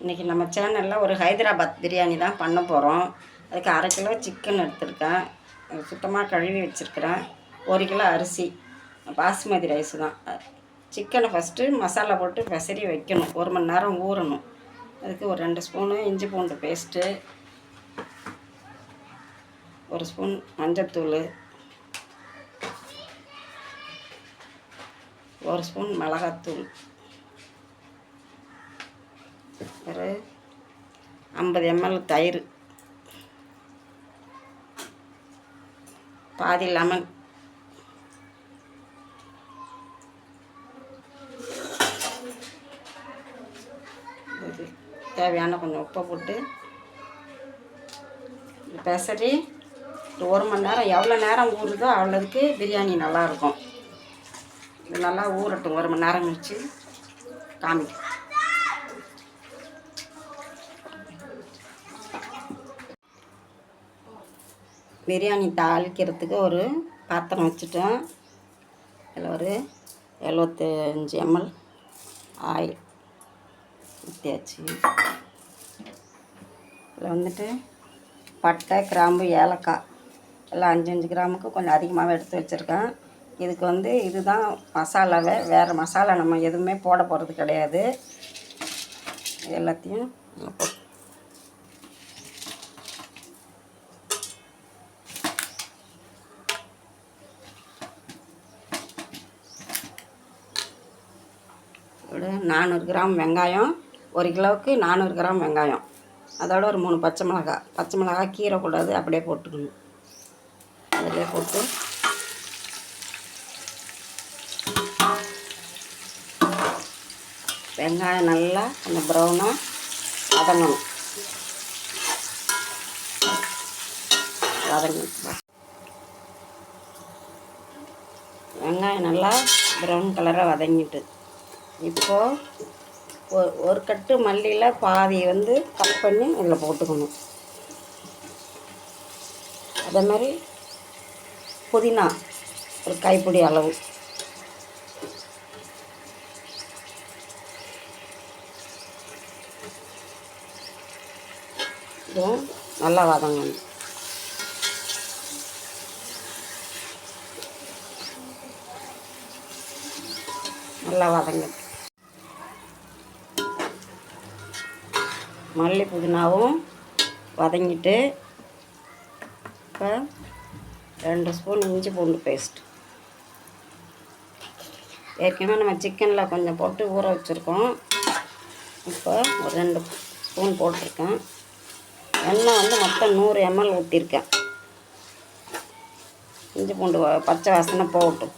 இன்றைக்கி நம்ம சேனலில் ஒரு ஹைதராபாத் பிரியாணி தான் பண்ண போகிறோம். அதுக்கு 1/2 கிலோ சிக்கன் எடுத்துருக்கேன், சுத்தமாக கழுவி வச்சுருக்கிறேன். 1 கிலோ அரிசி பாஸ்மதி ரைஸ் தான். சிக்கனை ஃபஸ்ட்டு மசாலா போட்டு பெசரி வைக்கணும், 1 மணி நேரம் ஊறணும். அதுக்கு ஒரு 2 ஸ்பூனு இஞ்சி பூண்டு பேஸ்ட்டு, 1 ஸ்பூன் மஞ்சத்தூள், 1 ஸ்பூன் மிளகாத்தூள், ஒரு 50 ml தயிர், பாதி லெமன், தேவையான கொஞ்சம் உப்பை போட்டு பெசரி 1 மணி நேரம், எவ்வளோ நேரம் ஊறுதோ அவ்வளோதுக்கு பிரியாணி நல்லாயிருக்கும். இது நல்லா ஊறட்டும், 1 மணி நேரம் கழிச்சு காமிக்கும். பிரியாணி தாளிக்கிறதுக்கு ஒரு பாத்திரம் வச்சுட்டோம். இதில் ஒரு 75 ml ஆயில் ஊற்றியாச்சு. இதில் வந்துட்டு பட்டை, கிராம்பு, ஏலக்காய் எல்லாம் 5 கிராமுக்கு கொஞ்சம் அதிகமாகவே எடுத்து வச்சுருக்கேன். இதுக்கு இதுதான் மசாலாவை, வேறு மசாலா நம்ம எதுவுமே போட போகிறது கிடையாது. எல்லாத்தையும் போட்டு ஒரு 400 கிராம் வெங்காயம், 1 கிலோவுக்கு 400 கிராம் வெங்காயம், அதோட ஒரு 3 பச்சை மிளகாய் கீறக்கூடாது, அப்படியே போட்டுக்கணும். அதிலே போட்டு வெங்காயம் நல்லா கொஞ்சம் ப்ரௌனாக வதங்கணும். வெங்காயம் நல்லா ப்ரௌன் கலராக வதங்கிட்டு, இப்போது ஒரு கட்டு மல்லியில் பாதி கட் பண்ணி இதில் போட்டுக்கணும். அதே மாதிரி புதினா ஒரு கைப்பிடி அளவு, இதுவும் நல்லா வதங்கணும். நல்லா வதங்கணும். மல்லி புதினாவும் வதங்கிட்டு, இப்போ 2 ஸ்பூன் இஞ்சி பூண்டு பேஸ்ட், ஏற்கனவே நம்ம சிக்கனில் கொஞ்சம் போட்டு ஊற வச்சுருக்கோம். இப்போ ஒரு 2 ஸ்பூன் போட்டிருக்கேன். எண்ணெய் மொத்தம் 100 ml ஊற்றிருக்கேன். இஞ்சி பூண்டு பச்சை வாசனை போகட்டும்.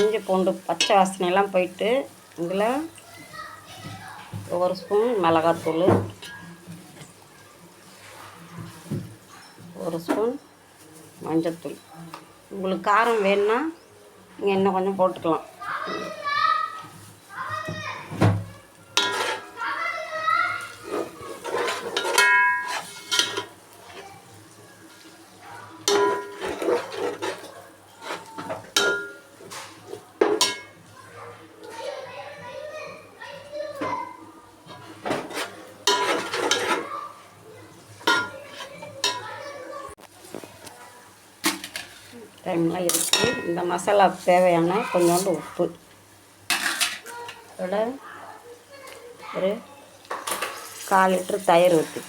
இஞ்சி பூண்டு பச்சை வாசனையெல்லாம் போயிட்டு, இதில் 1 ஸ்பூன் மிளகாத்தூள், 1 ஸ்பூன் மஞ்சத்தூள். உங்களுக்கு காரம் வேணும்னா நீங்கள் இன்னும் கொஞ்சம் போட்டுக்கலாம். டைம்லாம் இருக்குது. இந்த மசாலா தேவையான கொஞ்சோண்டு உப்பு, அதோட ஒரு 1/4 லிட்டர் தயிர் ஊற்றி,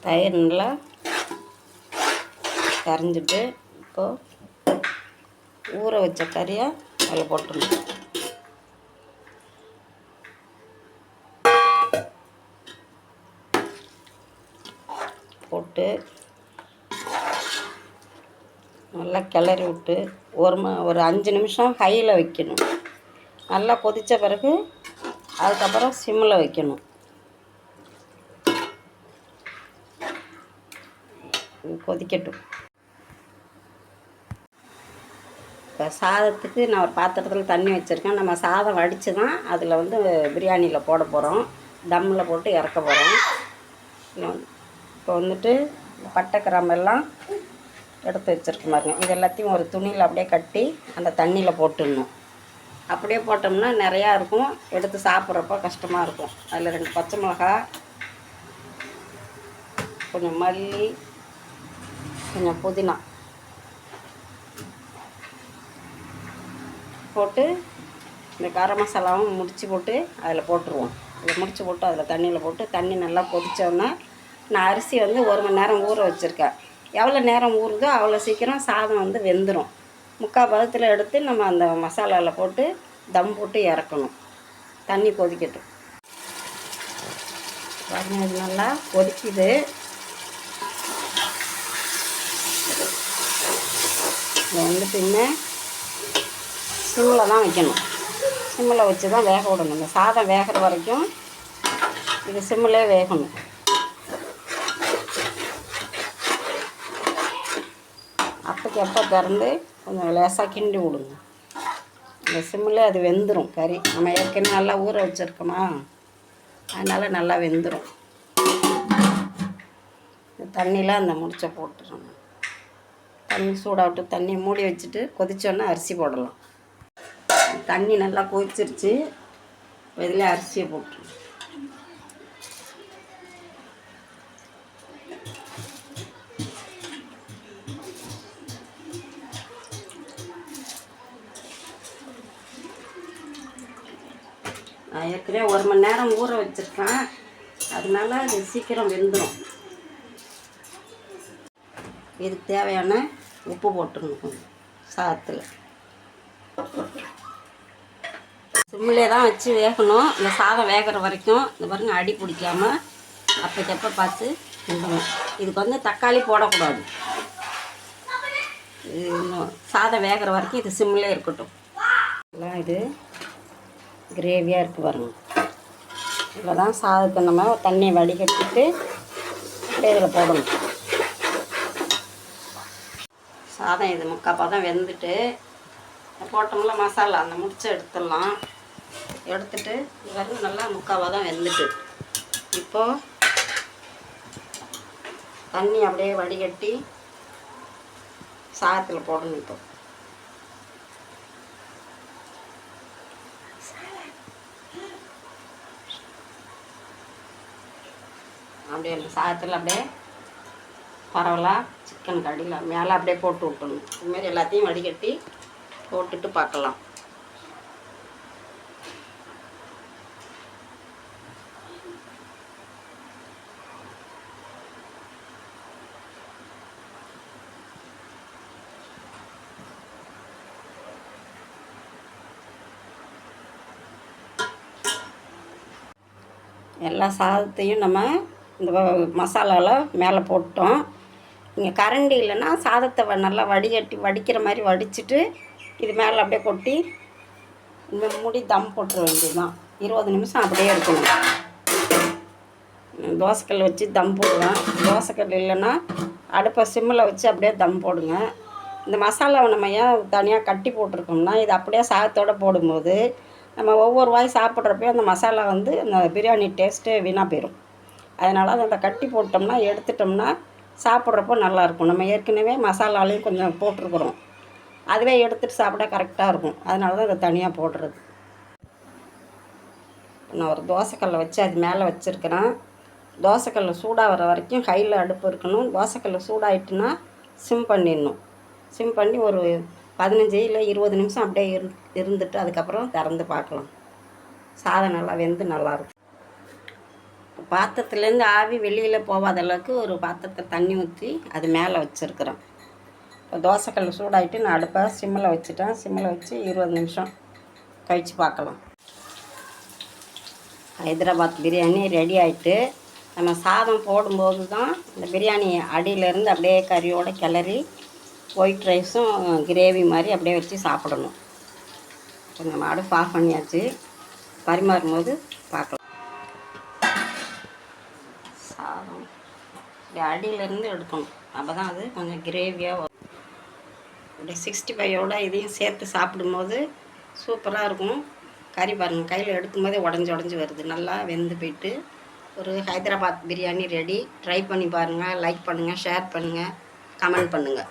தயிர் நல்லா கரைஞ்சிட்டு, இப்போது ஊற வச்ச கறியை அதில் போட்டுடணும். போட்டு நல்லா கிளறி விட்டு ஒரு 5 நிமிஷம் ஹையில் வைக்கணும். நல்லா கொதித்த பிறகு அதுக்கப்புறம் சிம்மில் வைக்கணும். கொதிக்கட்டும். இப்போ சாதத்துக்கு நான் ஒரு பாத்திரத்தில் தண்ணி வச்சுருக்கேன். நம்ம சாதம் வடித்து தான் அதில் வந்து பிரியாணியில் போட போகிறோம். தம்மில் போட்டு இறக்க போகிறோம். இப்போ வந்துட்டு பட்டை கிராம்பெல்லாம் எடுத்து வச்சுருக்க பாருங்க. இது எல்லாத்தையும் ஒரு துணியில் அப்படியே கட்டி அந்த தண்ணியில் போட்டுடணும். அப்படியே போட்டோம்னா நிறையா இருக்கும், எடுத்து சாப்பிட்றப்போ கஷ்டமாக இருக்கும். அதில் 2 பச்சை மிளகா, கொஞ்சம் மல்லி, கொஞ்சம் புதினா போட்டு இந்த கரம் மசாலாவும் முடித்து போட்டு அதில் போட்டுருவோம். இதை முடித்து போட்டு அதில் தண்ணியில் போட்டு தண்ணி நல்லா கொதித்தோன்னா நான் அரிசி வந்து 1 மணி நேரம் ஊற வச்சுருக்கேன். எவ்வளோ நேரம் ஊறுதோ அவ்வளோ சீக்கிரம் சாதம் வந்து வெந்துடும். 3/4 பதத்தில் எடுத்து நம்ம அந்த மசாலாவில் போட்டு தம் போட்டு இறக்கணும். தண்ணி கொதிக்கட்டும். பாருங்க, இது நல்லா கொதிக்குது. இதை வந்துட்டு இன்னும் சிம்மில் தான் வைக்கணும். சிம்மில் வச்சு தான் வேக விடணும். இந்த சாதம் வேகிற வரைக்கும் இது சிம்மிலே வேகணும். அப்போக்கு எப்போ திறந்து கொஞ்சம் லேசாக கிண்டி விடுங்க. இந்த சிம்மில் அது வெந்துடும். கறி நம்ம ஏற்கனவே நல்லா ஊற வச்சுருக்கோமா, அதனால் நல்லா வெந்துடும். தண்ணியில் அந்த முடிச்சை போட்டுருங்க. தண்ணி சூடாகட்டு. தண்ணி மூடி வச்சுட்டு கொதிச்சோன்னா அரிசி போடலாம். தண்ணி நல்லா கொதிச்சிருச்சு. இதில் அரிசியை போட்டுருங்க. நான் ஏற்கனவே 1 மணி நேரம் ஊற வச்சுருக்கேன், அதனால அது சீக்கிரம் வெந்துடும். இதுக்கு தேவையான உப்பு போட்டுருணும். சாதத்தில் சிம்மிலே தான் வச்சு வேகணும். இந்த சாதம் வேகிற வரைக்கும் இந்த பாருங்க அடி பிடிக்காமல் அப்போக்கப்போ பார்த்து கிண்டணும். இதுக்கு வந்து தக்காளி போடக்கூடாது. சாதம் வேகிற வரைக்கும் இது சிம்மிலே இருக்கட்டும். எல்லாம் இது கிரேவியாக இருக்குது பாருங்க. இதில் தான் சாதத்தை நம்ம தண்ணியை வடிகட்டிட்டு இதில் போடணும். சாதம் இது 3/4 பதம் வெந்துட்டு போட்டோம்ல மசாலா, அந்த முடிச்சை எடுத்துடலாம். எடுத்துட்டு இது நல்லா 3/4 பதம் வெந்துட்டு இப்போது தண்ணி அப்படியே வடிகட்டி சாதத்தில் போடணும். இப்போ அப்படியே அந்த சாதத்தில் அப்படியே பரவலாக சிக்கன் கடியில் மேலே அப்படியே போட்டு விட்டணும். இதுமாரி எல்லாத்தையும் வடிகட்டி போட்டுட்டு பார்க்கலாம். எல்லா சாதத்தையும் நம்ம இந்த மசாலாவில் மேலே போட்டோம். நீங்கள் கரண்டி இல்லைன்னா சாதத்தை நல்லா வடிக்கிற மாதிரி வடிச்சிட்டு இது மேலே அப்படியே கொட்டி இந்த மூடி தம் போட்டுற வேண்டியது தான். 20 நிமிஷம் அப்படியே இருக்கணும். தோசைக்கல் வச்சு தம் போடுவேன். தோசைக்கல் இல்லைன்னா அடுப்பை சிம்மில் வச்சு அப்படியே தம் போடுங்க. இந்த மசாலாவை நம்ம ஏன் தனியாக கட்டி போட்டிருக்கோம்னா, இது அப்படியே சாதத்தோடு போடும்போது நம்ம ஒவ்வொரு வாய் சாப்பிட்றப்பையும் அந்த மசாலா வந்து அந்த பிரியாணி டேஸ்ட்டே வீணாக போயிடும். அதனால் அதை கட்டி போட்டோம்னா எடுத்துட்டோம்னா சாப்பிட்றப்போ நல்லாயிருக்கும். நம்ம ஏற்கனவே மசாலாலையும் கொஞ்சம் போட்டிருக்குறோம், அதுவே எடுத்துகிட்டு சாப்பிட கரெக்டாக இருக்கும். அதனால தான் அதை தனியாக போடுறது. நான் ஒரு தோசைக்கல்லை வச்சு அது மேலே வச்சுருக்கிறேன். தோசைக்கல் சூடாக வர வரைக்கும் ஹையில் அடுப்பு இருக்கணும். தோசைக்கல் சூடாகிட்டுன்னா சிம் பண்ணிடணும். சிம் பண்ணி ஒரு 15 இல்லை 20 நிமிஷம் அப்படியே இருந்துட்டு அதுக்கப்புறம் திறந்து பார்க்கலாம். சாதம் நல்லா வெந்து நல்லாயிருக்கும். பாத்திரத்துலேருந்து ஆவி வெளியில் போகாத அளவுக்கு ஒரு பாத்திரத்தை தண்ணி ஊற்றி அது மேலே வச்சுருக்குறேன். இப்போ தோசைக்கல் சூடாகிட்டு நான் அடுப்பை சிம்மில் வச்சுட்டேன். சிம்மில் வச்சு 20 நிமிஷம் கழித்து பார்க்கலாம். ஹைதராபாத் பிரியாணி ரெடி ஆகிட்டு நம்ம சாதம் போடும்போது தான் இந்த பிரியாணி அடியிலேருந்து அப்படியே கறியோடு கிளறி ஒயிட் ரைஸும் கிரேவி மாதிரி அப்படியே வச்சு சாப்பிடணும். இப்போ நம்ம அடுப்பு ஆஃப் பண்ணியாச்சு. பரிமாறும் போது பார்க்கலாம். சாதம் இப்படி அடியிலேருந்து எடுக்கணும், அப்போ தான் அது கொஞ்சம் கிரேவியாக வரும். அப்படியே 65யோட இதையும் சேர்த்து சாப்பிடும்போது சூப்பராக இருக்கும். கறி பாருங்கள், கையில் எடுக்கும்போதே உடஞ்சி வருது. நல்லா வெந்து போயிட்டு ஒரு ஹைதராபாத் பிரியாணி ரெடி. ட்ரை பண்ணி பாருங்கள். லைக் பண்ணுங்கள், ஷேர் பண்ணுங்கள், கமெண்ட் பண்ணுங்கள்.